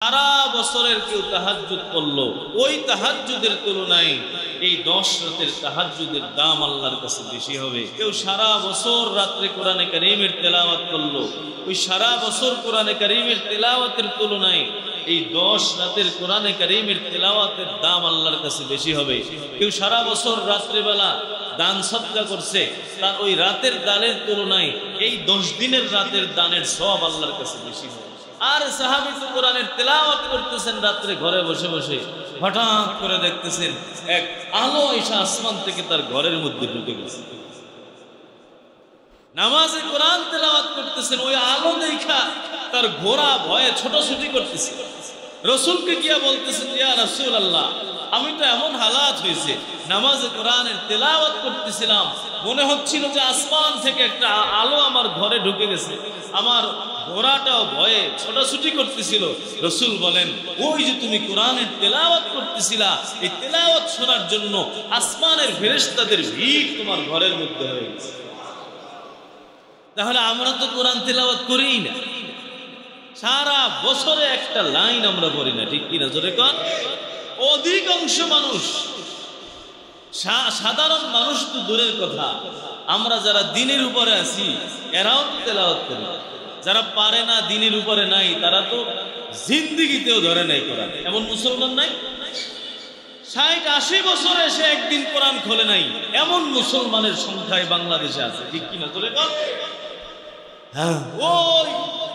সারা বছরের কেউ তাহাজ্জুদ করলো, ওই তাহাজ্জুদের তুলনায় এই 10 রাতের তাহাজ্জুদের দাম আল্লাহর কাছে বেশি হবে। কেউ সারা বছর রাত্রে কোরআনে কারীমের তেলাওয়াত করলো, ওই সারা বছর কোরআনে কারীমের তেলাওয়াতের তুলনায় এই 10 রাতের কোরআনে কারীমের তেলাওয়াতের দাম আল্লাহর কাছে বেশি হবে। কেউ সারা বছর রাত্রেবেলা দান সদকা করছে, তার ওই রাতের দানের তুলনায় এই 10 দিনের রাতের দানের সওয়াব আল্লাহর কাছে বেশি হবে। আর সাহাবী তো কোরআনের তেলাওয়াত করতেছেন রাত্রে ঘরে বসে বসে, হঠাৎ করে দেখতেছেন এক আলো এসে আসমান থেকে তার ঘরের মধ্যে ঢুকে গেছে। নামাজে কোরআন তেলাওয়াত করতেছেন, ওই আলো দেখা তার ঘোড়া ভয়ে ছোটাছুটি করতেছে। রাসূলকে গিয়া বলতেছেন, ইয়া রাসূলুল্লাহ, আমি তো এমন হালাত হয়েছে, নামাজে কোরআনের তেলাওয়াত করতেছিলাম, মনে হচ্ছিল যে আসমান থেকে একটা আলো আমার ঘরে ঢুকে গেছে, আমার ঘোড়াটাও ভয়ে ছোটাছুটি করতেছিল। রাসূল বলেন, ওই যে তুমি কোরআনের তেলাওয়াত করতেছিলা, এই তেলাওয়াত শোনার জন্য আসমানের ফেরেশতাদের ভিড় তোমার ঘরের মধ্যে হয়ে গেছে। তাহলে আমরা তো কোরআন তেলাওয়াত করিই না, সারা বছরে একটা লাইন আমরা পড়ি না, ঠিক কিনা জোরে কর? অধিকাংশ মানুষ, সাধারণ মানুষ তো দূরের কথা, আমরা যারা দিনের উপরে আছি এরাও তো তেলাওয়াত করি। যারা পারে না, দিনের উপরে নাই, তারা তো জিন্দিগিতেও ধরে নাই কোরআন। এমন মুসলমান নাই? 60-80 বছরে সে একদিন কোরআন খোলে নাই, এমন মুসলমানের সংখ্যায় বাংলাদেশে আছে, ঠিক কিনা জোরে কর? হ্যাঁ, ওই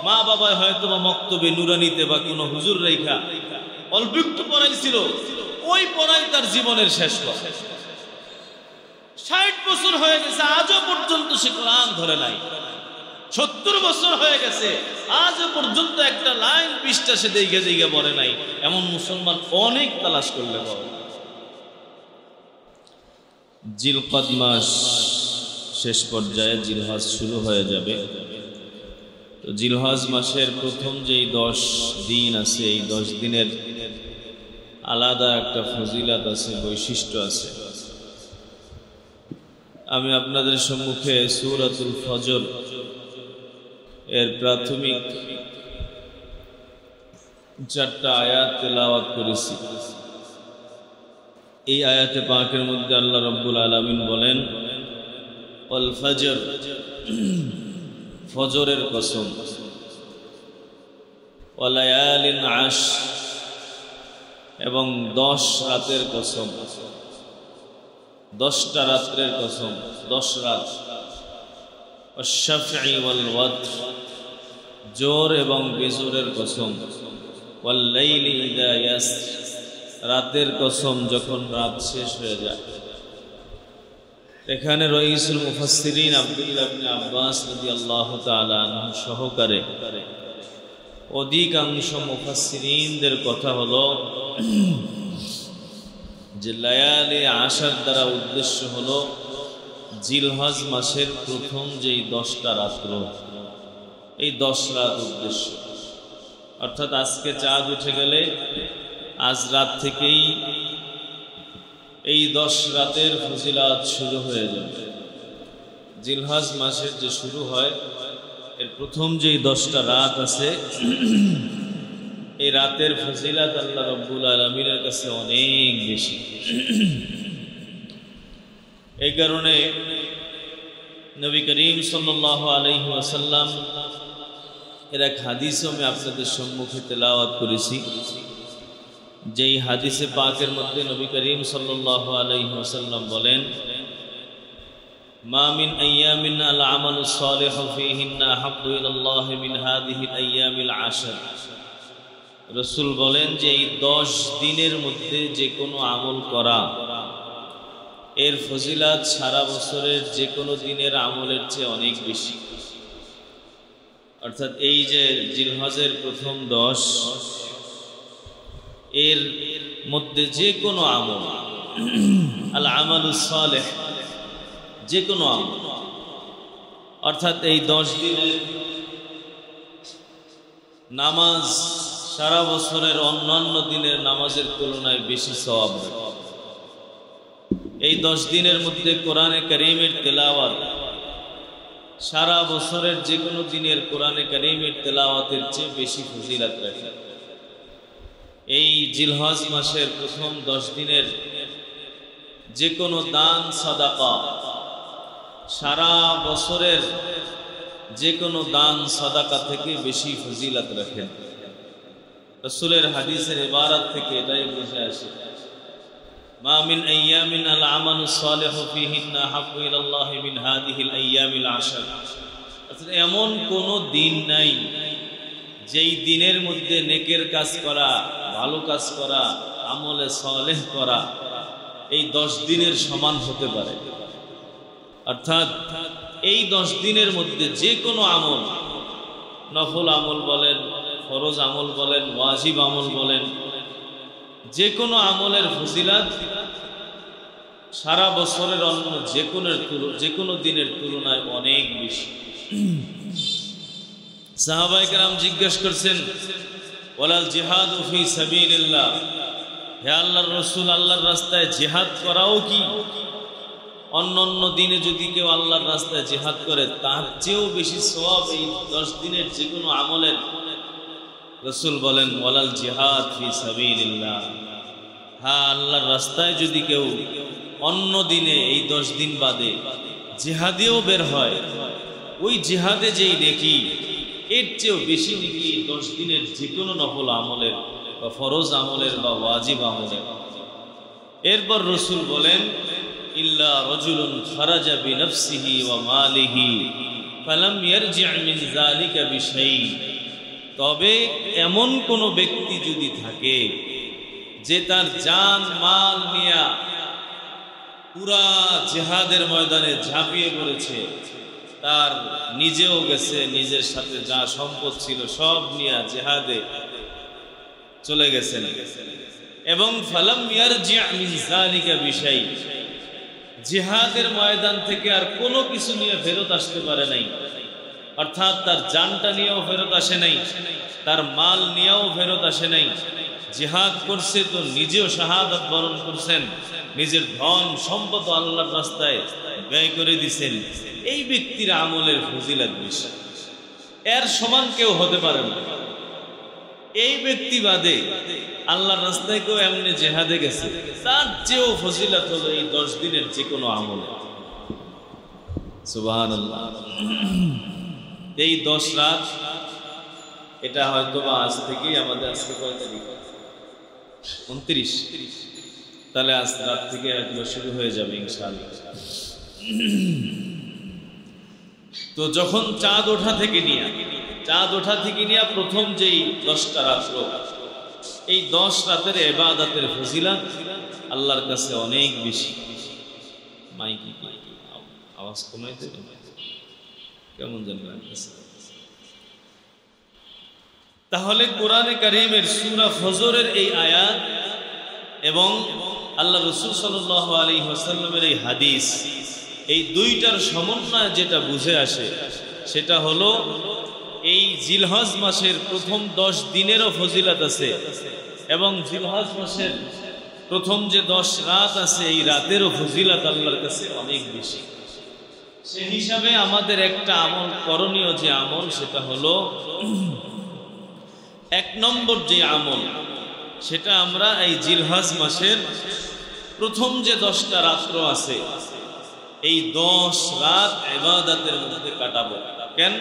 মা বাবা হয়তো বা মক্তবে নুরানিতে বা কোনো হুজুর রেখা অল্প একটু পড়াইছিল, ওই পড়াই তার জীবনের শেষ কথা। 60 বছর হয়ে গেছে, আজও পর্যন্ত সে কোরআন ধরে নাই। 70 বছর হয়ে গেছে, আজও পর্যন্ত একটা লাইন পৃষ্ঠা সে দেখে দেখে পড়ে নাই। এমন মুসলমান অনেক তালাশ করলে পাবে। জিলকদ মাস শেষ পর্যায়ে জিলহজ শুরু হয়ে যাবে। তো জিলহজ মাসের প্রথম যেই 10 দিন আছে, এই 10 দিনের আলাদা একটা ফজিলত আছে, বৈশিষ্ট্য আছে। আমি আপনাদের সম্মুখে সূরাতুল ফজর এর প্রাথমিক 4টা আয়াত তেলাওয়াত করেছি। এই আয়াতে পাকের মধ্যে আল্লাহ রাব্বুল আলামিন বলেন, ওয়াল ফজর, ফজরের কসম, ওয়া লায়ালিন আশর, এবং 10 রাতের কসম, 10টা রাত্রের কসম, 10 রাত, ওয়াশ-শাফঈ ওয়াল ওয়াতর, জোর এবং বেজোরের কসম, ওয়াল লাইলি ইযা ইয়াসর, রাতের কসম যখন রাত শেষ হয়ে যায়। এখানে রাইসুল মুফাসসিরিন আব্দুল্লাহ ইবনে আব্বাস রাদিয়াল্লাহু তাআলা আনহু সহকারে অধিকাংশ মুফাসসিরিনদের কথা হলো যে লায়ালি আশর দ্বারা উদ্দেশ্য হলো জিলহজ মাসের প্রথম যেই 10টা রাত্র, এই 10 রাত উদ্দেশ্য। অর্থাৎ আজকে চাঁদ উঠে গেলে আজ রাত থেকেই এই 10 রাতের ফজিলত শুরু হয়ে যাবে। জিলহজ মাসের যে শুরু হয়, এর প্রথম যেই 10টা রাত আছে, এই রাতের ফজিলত আল্লাহ রাব্বুল আলামিনের কাছে অনেক বেশি। এই কারণে নবী করিম সাল্লাল্লাহু আলাইহি ওয়াসাল্লাম এর এক হাদিসও আমি আপনাদের সম্মুখে তেলাওয়াত করেছি। যেই হাদিসে পাকের মধ্যে নবী করিম সাল্লাল্লাহু আলাইহি ওয়াসাল্লাম বলেন, মা মিন আইয়ামিন আল আমালুস সালিহু ফীহিন্না আহাব্বু ইলাল্লাহি মিন হাযিহিল আইয়ামিল আশর। রাসূল বলেন যে এই 10 দিনের মধ্যে যে কোনো আমল করা, এর ফজিলত সারা বছরের যে কোনো দিনের আমলের চেয়ে অনেক বেশি। অর্থাৎ এই যে জিলহজের প্রথম 10, এর মধ্যে যে কোনো আমল, আল আমালুস সালিহ, যে কোনো আমল, অর্থাৎ এই 10 দিনের নামাজ সারা বছরের অন্যান্য দিনের নামাজের তুলনায় বেশি সওয়াব রাখে। এই 10 দিনের মধ্যে কোরআনে কারীমের তেলাওয়াত সারা বছরের যে কোনো দিনের কোরআনে কারীমের তেলাওয়াতের চেয়ে বেশি ফজিলত রাখে। জিলহজ মাসের প্রথম 10 দিনের যে কোনো দান সাদাকা, সারা বছরের যে কোনো দান সাদাকা থেকে বেশি ফজিলত রাখেন। রাসূলের হাদিসের ইবারত থেকে এটাই বুঝে আসে, মা মিন আইয়ামিন আল আমালু সালিহু ফিহিন্না হাব্বু ইলাল্লাহি মিন হাদিহিল আইয়ামিল আশর। এমন কোনো দিন নাই যেই দিনের মধ্যে নেকের কাজ করা, ভালো কাজ করা, আমলে সালেহ করা এই 10 দিনের সমান হতে পারে। অর্থাৎ এই 10 দিনের মধ্যে যে কোনো আমল, নফল আমল বলেন, ফরজ আমল বলেন, ওয়াজিব আমল বলেন, যে কোনো আমলের ফজিলত সারা বছরের অন্য যে কোনো দিনের তুলনায় অনেক বেশি। সাহাবায়ে কেরাম জিজ্ঞেস করছেন, ওয়ালাল জিহাদু ফি সাবিলিল্লাহ, হে আল্লাহর রাসূল, আল্লাহর রাস্তায় জিহাদ করাও কি? অন্য দিনে যদি কেউ আল্লাহর রাস্তায় জিহাদ করে তার চেয়েও বেশি সওয়াব এই 10 দিনের যে কোনো আমলের। রাসূল বলেন, ওয়ালাল জিহাদ ফি সাবিলিল্লাহ, হ্যাঁ, আল্লাহর রাস্তায় যদি কেউ অন্য দিনে এই 10 দিন বাদে জিহাদেও বের হয়, ওই জিহাদে যেই নেকি এর চেয়েও বেশি নেকি 10 দিনের যে কোনো নফল আমলের বা ফরজ আমলের বা ওয়াজিব আমলের। এরপর রাসূল বলেন, ইল্লা রাজুলুন খারাজা বিনফসিহি ওয়া মালিহি ফালাম ইয়ারজি' মিন যালিকা বিশাই, তবে এমন কোন ব্যক্তি যদি থাকে যে তার জান মাল নিয়ে পুরা জিহাদের ময়দানে ঝাঁপিয়ে পড়েছে, তার নিজেও গেছে, নিজের সাথে যা সম্পদ ছিল সব নিয়ে জিহাদে চলে গেছেন, এবং ফালাম ইয়ারজি' মিন যালিকা বিশাই, জিহাদের ময়দান থেকে আর কোনো কিছু নিয়ে ফেরত আসতে পারে নাই, অর্থাৎ তার জানটা নিয়েও ফেরত আসে নাই, তার মাল নিয়েও ফেরত আসে নাই, জিহাদ করছে তো নিজেও শাহাদাত বরণ করছেন, নিজের ধন সম্পদ আল্লাহর রাস্তায় ব্যয় করে দিয়েছেন, এই ব্যক্তির আমলের ফজিলত বেশি, এর সমান কেউ হতে পারে না। এই ব্যক্তি বাদে আল্লাহর রাস্তায় কেউ এমনি জিহাদে গেছে, তার চেয়েও ফজিলত হলো এই 10 দিনের যে কোনো আমল। সুবহানাল্লাহ। এই 10 রাত, এটা হয়তো বা আজ থেকেই আমাদের, আজকে কয় তারিখ? 29, তাহলে আজ রাত থেকে এগুলো শুরু হয়ে যাবে ইনশাআল্লাহ। তো যখন চাঁদ ওঠা থেকে নিয়ে প্রথম যেই 10টা রাত্র, এই 10 রাতের ইবাদতের ফজিলত আল্লাহর কাছে অনেক বেশি। মাইকি আওয়াজ কমাই দেবেন, কেমন জানি লাগতেছে। তাহলে কোরআনে কারীমের সূরা ফজরের এই আয়াত এবং আল্লাহ রাসূল সাল্লাল্লাহু আলাইহি ওয়াসাল্লামের এই হাদিস, এই দুইটার সমন্বয় যেটা বুঝে আসে সেটা হলো এই জিলহজ মাসের প্রথম 10 দিনেরও ফজিলত আছে, এবং জিলহজ মাসের প্রথম যে 10 রাত আছে এই রাতেরও ফজিলত আল্লাহর কাছে অনেক বেশি। সেই হিসাবে আমাদের একটা আমল করণীয়, যে আমল সেটা হলো 1 নম্বর যে আমল, সেটা আমরা এই জিলহজ মাসের প্রথম যে 10টা রাত্র আছে এই 10 রাত ইবাদতের মধ্যে কাটাবো। কেন?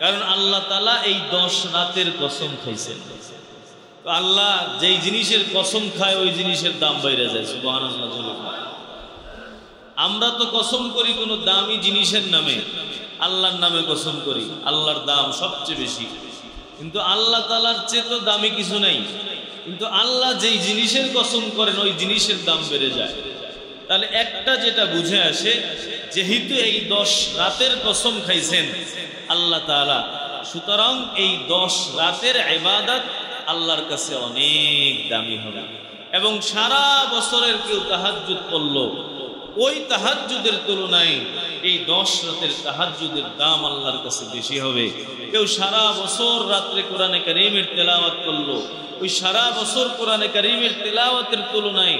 কারণ আল্লাহ তাআলা এই 10 রাতের কসম খাইছেন। তো আল্লাহ যেই জিনিসের কসম খায় ওই জিনিসের দাম বাইরে যায়। সুবহানাল্লাহ। আমরা তো কসম করি কোনো দামি জিনিসের নামে, আল্লাহর নামে কসম করি, আল্লাহর দাম সবচেয়ে বেশি, কিন্তু আল্লাহ তাআলার চেয়ে তো দামি কিছু নাই। কিন্তু আল্লাহ যেই জিনিসের কসম করেন ওই জিনিসের দাম বেড়ে যায়। তাহলে একটা যেটা বুঝে আসে, যেহেতু এই 10 রাতের কসম খাইছেন আল্লাহ তাআলা, সুতরাং এই 10 রাতের ইবাদত আল্লাহর কাছে অনেক দামি হবে। এবং সারা বছরের কেউ তাহাজ্জুদ পড়লো, ওই তাহাজ্জুদের তুলনায় এই 10 রাতের তাহাজ্জুদের দাম আল্লাহর কাছে বেশি হবে। কেউ সারা বছর রাত্রে কোরআনে কারীমের তেলাওয়াত করলো, ওই সারা বছর কোরআনে কারীমের তেলাওয়াতের তুলনায়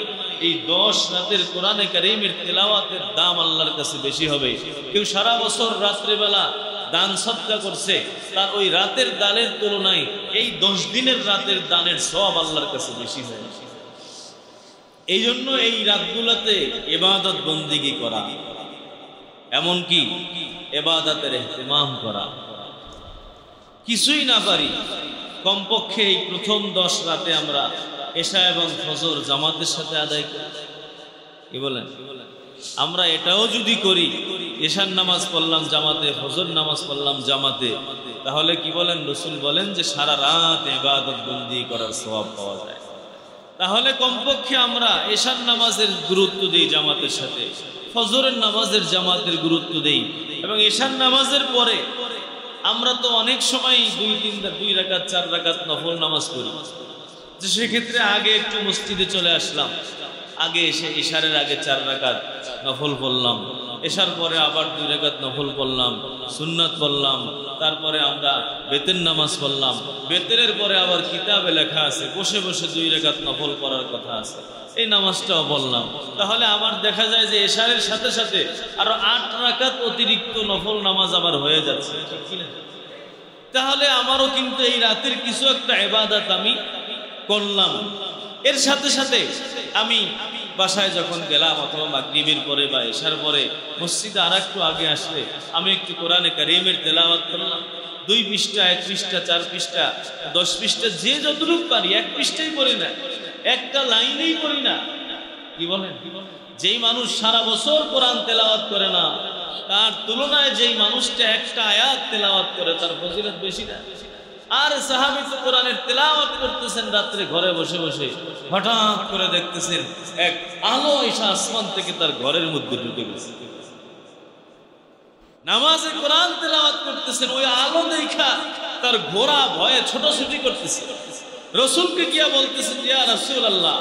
এই 10 রাতের কোরআনে কারীমের তেলাওয়াতের দাম আল্লাহর কাছে বেশি হবে। কেউ সারা বছর রাত্রেবেলা দান সদকা করছে, তার ওই রাতের দানের তুলনায় এই 10 দিনের রাতের দানের সওয়াব আল্লাহর কাছে বেশি হয়। এই জন্য এই রাতগুলোতে ইবাদত বন্দিগি করা, এমনকি ইবাদতের ইহতিমাম করা, কিছুই না পারি কমপক্ষে এই প্রথম 10 রাতে আমরা এশা এবং ফজর জামাতের সাথে আদায় করি। কি বলেন? আমরা এটাও যদি করি, এশার নামাজ পড়লাম জামাতে, ফজর নামাজ পড়লাম জামাতে, তাহলে কি বলেন? রাসূল বলেন যে সারা রাত ইবাদত বন্দি করার সওয়াব পাওয়া যায়। তাহলে কমপক্ষে আমরা এশার নামাজের গুরুত্ব দেই জামাতের সাথে, ফজরের নামাজের জামাতের গুরুত্ব দেই, এবং এশার নামাজের পরে আমরা তো অনেক সময় 2 রাকাত 4 রাকাত নফল নামাজ পড়ি, যে সেক্ষেত্রে আগে একটু মসজিদে চলে আসলাম, আগে এসে এশারের আগে 4 রাকাত নফল পড়লাম, এশার পরে আবার 2 রাকাত নফল পড়লাম, সুন্নাত পড়লাম, তারপরে আমরা বেতের নামাজ পড়লাম, বেতের পরে আবার কিতাবে লেখা আছে বসে বসে 2 রাকাত নফল পড়ার কথা আছে, এই নামাজটাও বললাম। তাহলে আমার দেখা যায় যে এশারের সাথে সাথে আরো 8 রাকাত অতিরিক্ত নফল নামাজ আবার হয়ে যাচ্ছে, ঠিক কিনা? তাহলে আমারও কিন্তু এই রাতের কিছু একটা ইবাদত আমি করলাম। এর সাথে সাথে আমি বাসায় যখন গেলাম অথবা মাগরিবের পরে বা এশার পরে মসজিদে আর একটু আগে আসলে আমি একটু কোরআনে কারীমের তেলাওয়াত করলাম, 2 পৃষ্ঠা 1 পৃষ্ঠা 4 পৃষ্ঠা 10 পৃষ্ঠা যে যতটুকু পারি, 1 পৃষ্ঠাই পড়ি না, একটা লাইনেই পড়ি না। কি বলেন? যেই মানুষ সারা বছর কোরআন তেলাওয়াত করে না, তার তুলনায় যেই মানুষটা একটা আয়াত তেলাওয়াত করে তার ফজিলত বেশি না। আর সাহাবী তো কোরআনের তেলাওয়াত করতেছেন রাত্রে ঘরে বসে বসে, হঠাৎ করে দেখতেছেন এক আলো এসে আসমান থেকে তার ঘরের মধ্যে ঢুকে গেছে। নামাজে কোরআন তেলাওয়াত করতেছেন, ওই আলো দেখা তার ঘোড়া ভয়ে ছোটাছুটি করতেছে। রাসূলকে গিয়া বলতেছেন, ইয়া রাসূলুল্লাহ,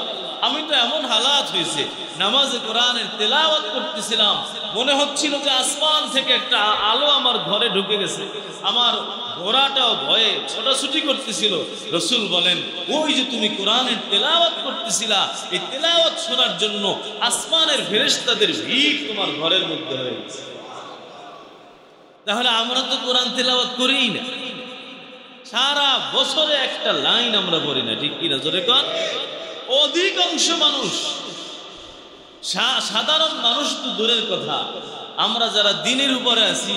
আমি তো এমন হালাত হয়েছে, নামাজে কোরআনের তেলাওয়াত করতেছিলাম, মনে হচ্ছিল যে আসমান থেকে একটা আলো আমার ঘরে ঢুকে গেছে, আমার ঘোড়াটাও ভয়ে ছোটাছুটি করতেছিল। রাসূল বলেন, ওই যে তুমি কোরআনের তেলাওয়াত করতেছিলা, এই তেলাওয়াত শোনার জন্য আসমানের ফেরেশতাদের ভিড় তোমার ঘরের মধ্যে হয়ে গেছে। তাহলে আমরা তো কোরআন তেলাওয়াত করিই না, সারা বছরে একটা লাইন আমরা পড়ি না, ঠিক কিনা? জোরে কর। অধিকাংশ মানুষ, সাধারণ মানুষ তো দূরের কথা, আমরা যারা দিনের উপরে আছি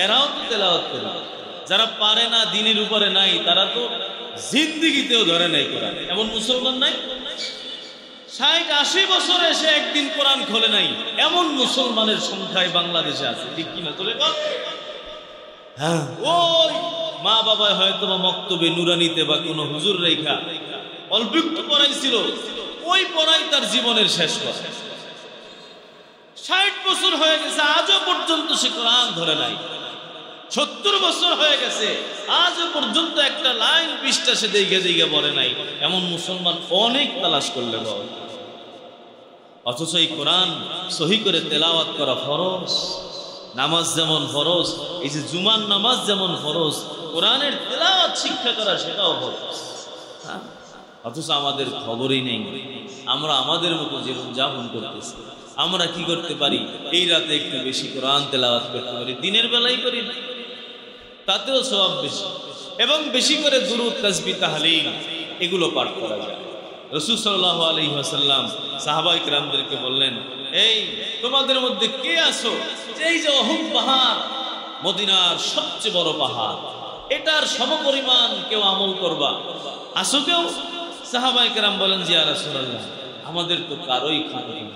এরাও তো তেলাওয়াত করে, যারা পারে না দিনের উপরে নাই তারা তো জিন্দিগিতেও ধরে নাই কোরআন। এমন মুসলমান নাই 60-80 বছরে এসে একদিন কোরআন খোলে নাই, এমন মুসলমানের সংখ্যায় বাংলাদেশে আছে, ঠিক কিনা? তোলে হ্যাঁ, ওই মা বাবা হয়তো বা মক্তবে নুরানিতে বা কোনো হুজুর রেখা অল্প একটু পড়াইছিল, ওই পড়াই তার জীবনের শেষ কথা। 60 বছর হয়ে গেছে, আজও পর্যন্ত সে কোরআন ধরে নাই। 70 বছর হয়ে গেছে, আজও পর্যন্ত একটা লাইন পৃষ্ঠা সে দেখে দেখে পড়ে নাই। এমন মুসলমান অনেক তালাশ করলে পাওয়া যায়। অথচ এই কোরআন সহি করে তেলাওয়াত করা ফরজ, নামাজ যেমন ফরজ, এই যে জুমার নামাজ যেমন ফরজ, কোরআনের তেলাওয়াত শিক্ষা করা সেটাও ফরজ। অথচ আমাদের খবরই নেই, আমরা আমাদের মতো জীবন যাপন করতেছি। আমরা কি করতে পারি? এই রাতে একটু বেশি কোরআন তেলাওয়াত করতে পারি, দিনের বেলায় করি না, তাতেও সওয়াব বেশি, এবং বেশি করে দুরূদ তাসবিহ তাহলিল এগুলো পাঠ করা যায়। রাসূল সাল্লাল্লাহু আলাইহি ওয়াসাল্লাম সাহাবায়ে কেরামদেরকে বললেন, এই তোমাদের মধ্যে কে আছো এই যে উহুদ পাহাড়, মদিনার সবচেয়ে বড় পাহাড়, এটার সমপরিমাণ কেউ আমল করবা? আসো কেউ? সাহাবায়ে কেরাম বলেন, ইয়া রাসূলুল্লাহ, আমাদের তো কারোই ক্ষমতা নেই,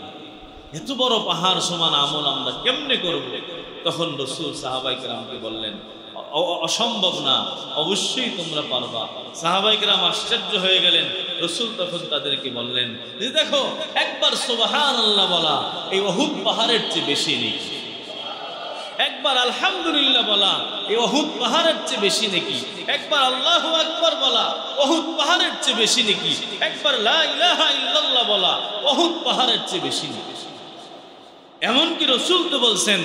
এত বড় পাহাড় সমান আমল আমরা কেমনে করব? তখন রাসূল সাহাবায়ে কেরামকে বললেন, অসম্ভব না, অবশ্যই তোমরা পারবা। সাহাবায়ে কেরাম আশ্চর্য হয়ে গেলেন। রাসূল তখন তাদেরকে বললেন যে দেখো, একবার সুবহানাল্লাহ বলা এই উহুদ পাহাড়ের চেয়ে বেশি নেই, একবার আলহামদুলিল্লাহ বলা এই উহুদ পাহাড়ের চেয়ে বেশি নাকি, একবার আল্লাহু আকবার বলা উহুদ পাহাড়ের চেয়ে বেশি নাকি, একবার লা ইলাহা ইল্লাল্লাহ বলা উহুদ পাহাড়ের চেয়ে বেশি নাকি। এমনকি রাসূল তো বলছেন,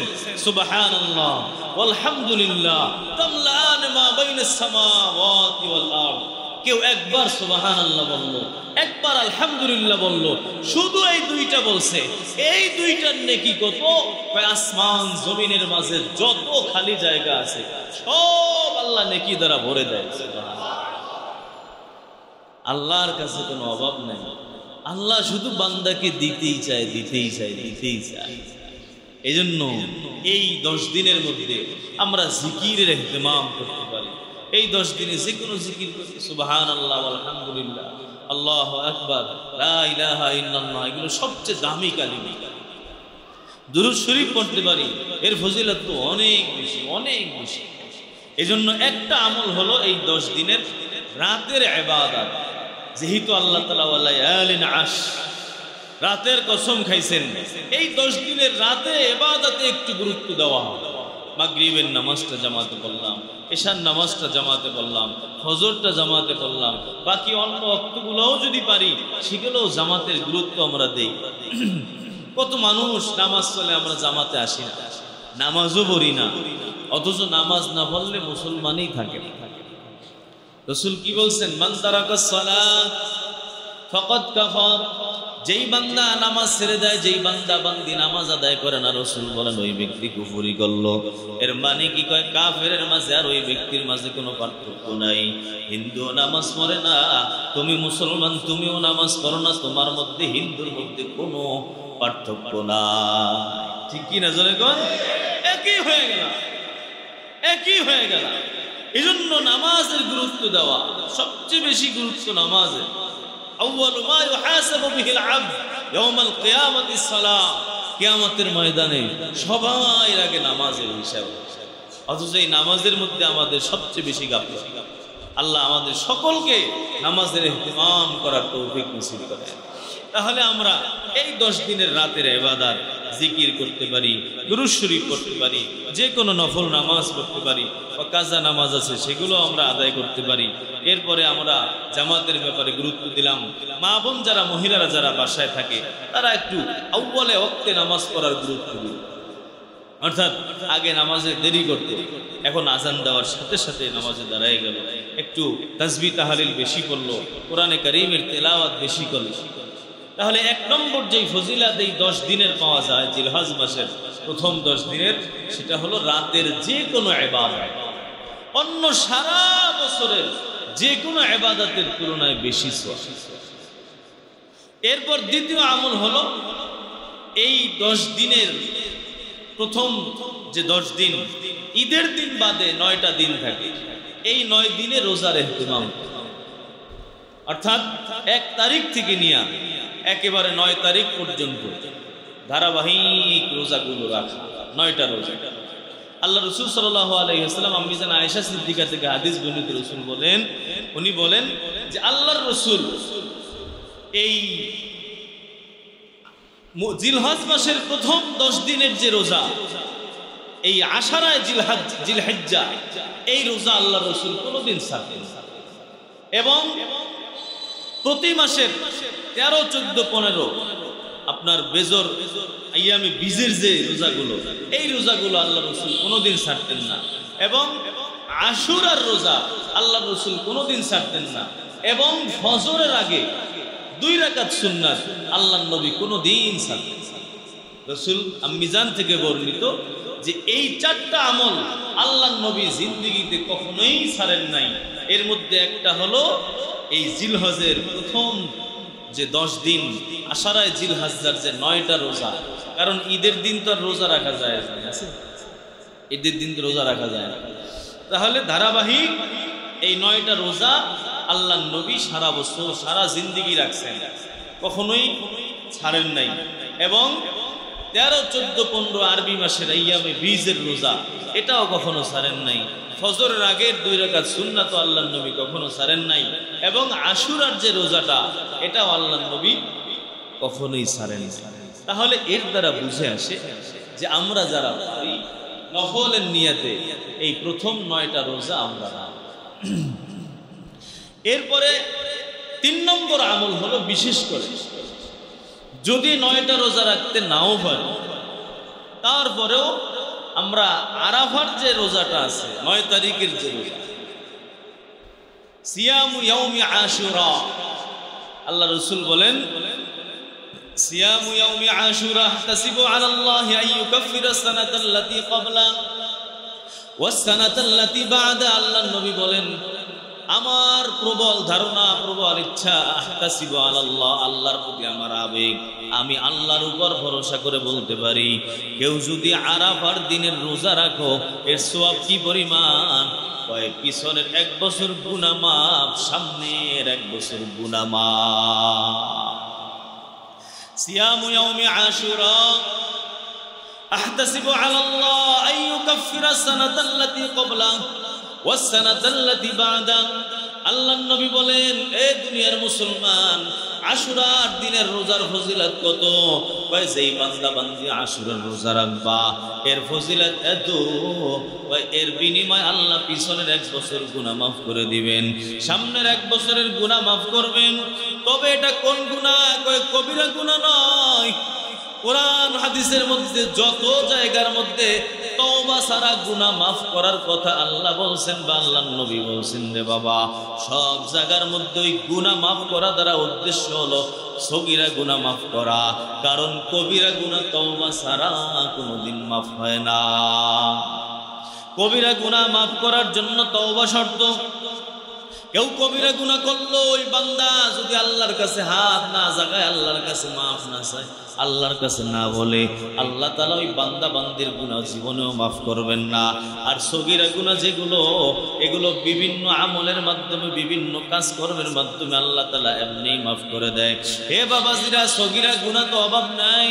সুবহানাল্লাহ ওয়াল হামদুলিল্লাহ তামলান মা বাইনাস সামাওয়াতি ওয়াল আরদ, কেউ একবার সুবহানাল্লাহ বলল, একবার আলহামদুলিল্লাহ বলল, শুধু এই দুইটা বলছে, এই দুইটার নেকি কত? আসমান জমিনের মাঝে যত খালি জায়গা আছে সব আল্লাহ নেকি দ্বারা ভরে দেয়। আল্লাহর কাছে কোনো অভাব নেই। আল্লাহ শুধু বান্দাকে দিতেই চায়, দিতেই চায়, দিতেই চায়। এই জন্য এই 10 দিনের মধ্যে আমরা জিকিরের ইহতিমাম করতে পারি। এই 10 দিনে যে কোনো জিকির করি, সুবহানাল্লাহ, আলহামদুলিল্লাহ, আল্লাহু আকবার, লা ইলাহা ইল্লাল্লাহ, এগুলো সবচেয়ে দামি কালিমা। দুরূদ শরীফ পড়তে পারি, এর ফজিলত তো অনেক বেশি, অনেক বেশি। এই জন্য একটা আমল হলো এই 10 দিনের রাতের ইবাদত। যেহেতু আল্লাহ তাআলা ওয়ালায়ালিন আশ, রাতের কসম খাইছেন, এই 10 দিনের রাতে ইবাদতে একটু গুরুত্ব দেওয়া হয়। মাগরিবের নামাজটা জামাতে পড়লাম, এশার নামাজটা জামাতে পড়লাম, ফজরটা জামাতে পড়লাম, বাকি অন্য ওয়াক্তগুলোও যদি পারি সেগুলোও জামাতের গুরুত্ব আমরা দেই। কত মানুষ নামাজ চলে আমরা জামাতে আসি না, নামাজও পড়ি না, অথচ নামাজ না পড়লে মুসলমানই থাকে না। রাসূল কি বলছেন? মান তারাকাস সালাত ফাকাদ কাফার। যেই বান্দা নামাজ ছেড়ে দেয়, যেই বান্দা বান্দি নামাজ আদায় করে না, রাসূল বলেন ওই ব্যক্তি কুফরি করলো। এর মানে কি কয়? কাফেরের মাঝে আর ওই ব্যক্তির মাঝে কোনো পার্থক্য নাই। হিন্দু নামাজ পড়ে না, তুমি মুসলমান, তুমিও নামাজ পড়ো না, তোমার মধ্যে হিন্দুর মধ্যে কোনো পার্থক্য নাই। ঠিক কি না জোরে কোন? একই হয়ে গেল, একই হয়ে গেল। এই জন্য নামাজের গুরুত্ব দেওয়া, সবচেয়ে বেশি গুরুত্ব নামাজের। আউয়ালু মা ইউহাসাবু বিহিল আবদ ইয়াউমাল কিয়ামাতিস সালাহ। কিয়ামতের ময়দানে সবার আগে নামাজের হিসাব। অথচ এই নামাজের মধ্যে আমাদের সবচেয়ে বেশি গাফলত। আল্লাহ আমাদের সকলকে নামাজের ইহতিমাম করার তৌফিক নসিব করেন। তাহলে আমরা এই 10 দিনের রাতের ইবাদত জিকির করতে পারি, দুরূদ শরীফ পড়তে পারি, যে কোনো নফল নামাজ পড়তে পারি, বা কাজা নামাজ আছে সেগুলো আমরা আদায় করতে পারি। এরপরে আমরা জামাতের ব্যাপারে গুরুত্ব দিলাম। মা বোন যারা, মহিলারা যারা বাসায় থাকে, তারা একটু আউয়ালে ওয়াক্তে নামাজ পড়ার গুরুত্ব দিল। অর্থাৎ আগে নামাজে দেরি করতে, এখন আজান দেওয়ার সাথে সাথে নামাজে দাঁড়ায় গেল, একটু তাসবিহ তাহলিল বেশি করলো, কোরআনে কারীমের তেলাওয়াত বেশি করলো। তাহলে 1 নম্বর যেই ফজিলাত এই 10 দিনের পাওয়া যায় জিলহজ মাসের প্রথম 10 দিনের, সেটা হলো রাতের যে কোনো ইবাদত অন্য সারা বছরের যে কোনো ইবাদতের তুলনায় বেশি সওয়াব। এরপর দ্বিতীয় আমল হলো এই 10 দিনের প্রথম যে 10 দিন, ঈদের দিন বাদে 9টা দিন থাকে, এই 9 দিনে রোজার ইহতিমাম। অর্থাৎ 1 তারিখ থেকে নিয়ে একেবারে 9 তারিখ পর্যন্ত ধারাবাহিক রোজাগুলো রাখা, 9টা রোজা। আল্লাহ রাসূল সাল্লাল্লাহু আলাইহি ওয়াসাল্লাম আম্মি জান আয়েশা সিদ্দিকা থেকে হাদিস বর্ণিত, রাসূল বলেন, উনি বলেন যে আল্লাহর রাসূল এই জিলহজ মাসের প্রথম 10 দিনের যে রোজা, এই আশারায়ে জিলহিজ্জা, এই রোজা আল্লাহর রাসূল কোনোদিন ছাড়তেন না। এবং প্রতি মাসের 13, 14, 15 আপনার বেজর আইয়ামে বীজের যে রোজাগুলো, এই রোজাগুলো আল্লাহ রাসূল কোনোদিন ছাড়তেন না। এবং আশুরার রোজা আল্লাহ রাসূল কোনোদিন ছাড়তেন না। এবং ফজরের আগে 2 রাকাত সুন্নাত আল্লাহর নবী কোনোদিন ছাড়তেন না। রাসূল আম্মি জান থেকে বর্ণিত যে এই 4টা আমল আল্লাহর নবী জিন্দেগিতে কখনোই ছাড়েন নাই। এর মধ্যে একটা হলো এই জিলহজের প্রথম যে 10 দিন, আশারায়ে জিলহজ্জার যে 9টা রোজা। কারণ ঈদের দিন তো আর রোজা রাখা যায় না, আছে? ঈদের দিন তো রোজা রাখা যায় না। তাহলে ধারাবাহিক এই 9টা রোজা আল্লাহর নবী সারা বছর, সারা জিন্দেগি রাখছেন, কখনোই ছাড়েন নাই। এবং 13, 14, 15 আরবি মাসের আইয়ামে বীজের রোজা, এটাও কখনো ছাড়েন নাই। ফজরের আগের 2 রাকাত সুন্নাত আল্লাহর নবী কখনো ছাড়েন নাই। এবং আশুরার যে রোজাটা, এটাও আল্লাহর নবী কখনোই ছাড়েন নাই। তাহলে এর দ্বারা বুঝে আসে যে আমরা যারা নফলের নিয়তে এই প্রথম 9টা রোজা আমরা রাখব। এরপরে 3 নম্বর আমল হলো, বিশেষ করে যদি 9টা রোজা রাখতে নাও পারি, তারপরেও আমরা আরাফার যে রোজাটা আছে, 9 তারিখের যে রোজা, সিয়ামু ইয়াউমি আশুরা, আল্লাহ রাসূল বলেন সিয়ামু ইয়াউমি আশুরা তাসিবু আলাল্লাহি আন ইউকাফিরা সানাতাল্লাতী ক্বাবলা ওয়াস সানাতাল্লাতী বা'দা। আল্লাহর নবী বলেন আমার প্রবল ধারণা, প্রবল ইচ্ছা, আহতাসিবু আলাল্লাহ, আল্লাহর প্রতি আমার আবেগ, আমি আল্লাহর উপর ভরসা করে বলতে পারি কেউ যদি আরাফার দিনের রোজা রাখো এর সওয়াব কি পরিমাণ, কয় পিছনের 1 বছর গুনাহ মাফ, সামনের 1 বছর গুনাহ মাফ। সিয়ামু ইয়াউমি আশুরা আহতাসিবু আলাল্লাহ আন ইউকাফিরা সানাতাল্লাতী ক্বাবলা ওয়াস সানাতাল্লাতী বা'দা। আল্লাহর নবী বলেন এ দুনিয়ার মুসলমান, আশুরার দিনের রোজার ফজিলত কত? কয় যেই বান্দা বান্দি আশুরার রোজা রাখবা এর ফজিলত এত, কয় এর বিনিময় আল্লাহ পিছনের 1 বছর গুনাহ মাফ করে দিবেন, সামনের 1 বছরের গুনাহ মাফ করবেন। তবে এটা কোন গুনাহ? কয় কবিরা গুনাহ নয়। কোরআন হাদিসের মধ্যে যত জায়গার মধ্যে তওবা ছাড়া গুনাহ মাফ করার কথা আল্লাহ বলছেন বা আল্লাহর নবী বলছেন রে বাবা, সব জায়গার মধ্যে ওই গুনাহ মাফ করা দ্বারা উদ্দেশ্য হলো সগীরা গুনাহ মাফ করা, কারণ কবিরা গুনাহ তওবা ছাড়া কোনোদিন মাফ হয় না। কবিরা গুনাহ মাফ করার জন্য তওবা শর্ত। কেউ কবিরা গুনাহ করলো, ওই বান্দা যদি আল্লাহর কাছে হাত না জাগায়, আল্লাহর কাছে মাফ না চায়, আল্লাহর কাছে না বলে, আল্লাহ তাআলা ওই বান্দা বান্দির গুনাহ জীবনেও মাফ করবেন না। আর সগীরা গুনাহ যেগুলো, এগুলো বিভিন্ন আমলের মাধ্যমে, বিভিন্ন কাজকর্মের মাধ্যমে আল্লাহ তাআলা এমনিই মাফ করে দেয়। হে বাবাজিরা, সগীরা গুনাহ তো অভাব নাই।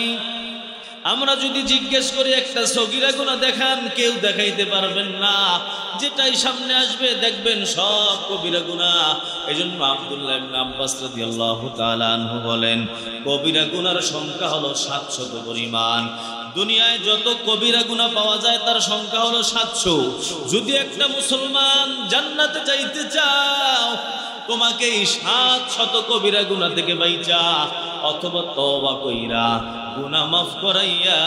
আমরা যদি জিজ্ঞেস করি একটা সগীরা গুনাহ দেখান, কেউ দেখাইতে পারবেন না। যেটাই সামনে আসবে দেখবেন সব কবিরা গুনাহ। এজন্য আব্দুল্লাহ ইবনে আব্বাস রাদিয়াল্লাহু তাআলা আনহু বলেন কবিরা গুনার সংখ্যা হলো 700 পরিমাণ। দুনিয়ায় যত কবিরা গুনাহ পাওয়া যায় তার সংখ্যা হলো 700। যদি একটা মুসলমান জান্নাতে যাইতে চাও, তোমাকে 700 কবিরা গুনাহ থেকে বাইচা অথবা তওবা কইরা গুনাহ মাফ করাইয়া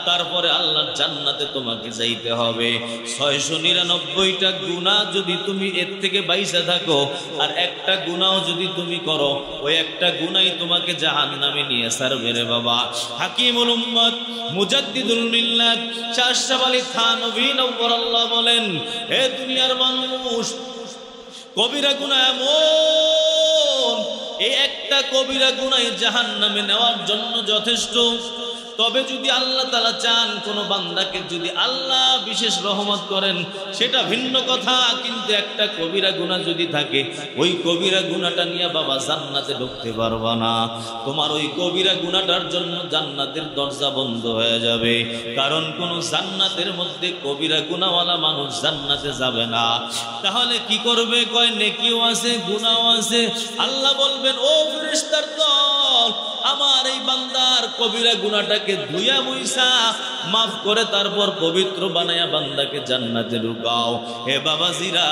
তারপরে আল্লাহর জান্নাতে তোমাকে যাইতে হবে। 699টা গুনাহ যদি তুমি এর থেকে বাইচা থাকো আর একটা গুনাহ যদি তুমি করো, ওই একটা গুনাহই তোমাকে জাহান্নামে নিয়ে ছাড়বে রে বাবা। হাকিমুল উম্মত মুজাদ্দিদুল মিল্লাত শাহ আশরাফ আলী থানভী নওয়ারাল্লাহ বলেন, হে দুনিয়ার মানুষ, কবিরা গুনাহ এমন, এই একটা কবিরা গুনাহ জাহান্নামে নেওয়ার জন্য যথেষ্ট। তবে যদি আল্লাহ তাআলা চান কোন বান্দাকে যদি আল্লাহ বিশেষ রহমত করেন সেটা ভিন্ন কথা, কিন্তু একটা কবিরা গুনাহ যদি থাকে, ওই কবিরা গুনাহটা নিয়ে বাবা জান্নাতে ঢুকতে পারবা না। তোমার ওই কবিরা গুনাহটার জন্য জান্নাতের দরজা বন্ধ হয়ে যাবে, কারণ কোন জান্নাতের মধ্যে কবিরা গুনাহওয়ালা মানুষ জান্নাতে যাবে না। তাহলে কি করবে? কয় নেকিও আছে গুনাহও আছে। আল্লাহ বলবেন, ও ফেরেশতার দল, আমার এই বান্দার কবিরা গুনাহটাকে ধুইয়া মুইসা মাফ করে তারপর পবিত্র বানায়া বান্দাকে জান্নাতে ঢুকাও। হে বাবাজিরা,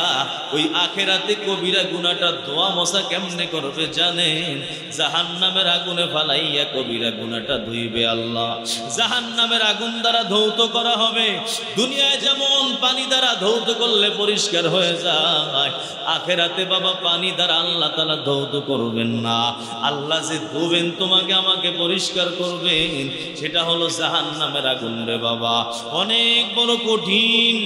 ওই আখেরাতে কবিরা গুনাহটা ধোয়া মোছা কেমনে করবে জানেন? জাহান্নামের আগুনে ফালাইয়া কবিরা গুনাহটা ধুইবে আল্লাহ। জাহান্নামের আগুন দ্বারা ধৌত করা হবে। দুনিয়ায় যেমন পানি দ্বারা ধৌত করলে পরিষ্কার হয়ে যায়, আখেরাতে বাবা পানি দ্বারা আল্লাহ তাআলা ধৌত করবেন না। আল্লাহ যে ধুবেন তোমাকে আমাকে পরিষ্কার করবেন, সেটা হলো জাহান্নামের আগুন রে বাবা। অনেক বড় কঠিন,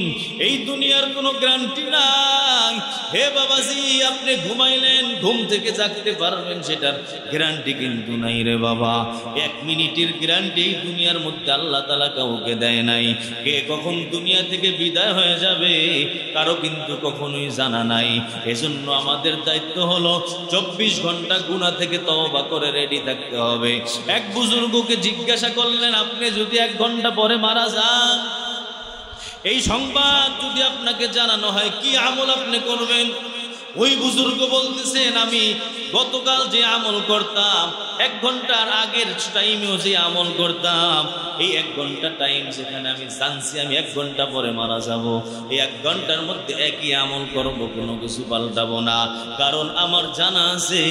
এই দুনিয়ার কোনো গ্যারান্টি নাই। হে বাবাজি, আপনি ঘুমাইলেন, ঘুম থেকে জাগতে পারবেন, সেটার গ্যারান্টি কিন্তু নাই রে বাবা। 1 মিনিটের গ্যারান্টি এই দুনিয়ার মধ্যে আল্লাহ তাআলা কাউকে দেয় নাই। কে কখন দুনিয়া থেকে বিদায় হয়ে যাবে কারো কিন্তু কখনোই জানা নাই। এজন্য আমাদের দায়িত্ব হলো 24 ঘন্টা গুনাহ থেকে তওবা করে রেডি থাকতে হবে। এক বুজুর্গকে জিজ্ঞাসা করলেন, আপনি যদি 1 ঘন্টা পরে মারা যান, এই সংবাদ যদি আপনাকে জানানো হয়, কি আমল আপনি করবেন? ওই বুজুর্গ বলতেছেন, আমি গতকাল যে আমল করতাম 1 ঘন্টার আগের টাইমেও যে আমল করতাম, এই 1 ঘন্টা টাইম যেখানে আমি জানছি আমি 1 ঘন্টা পরে মারা যাব, এই 1 ঘন্টার মধ্যে একই আমল করব, কোনো কিছু পাল্টাবো না। কারণ আমার জানা আছে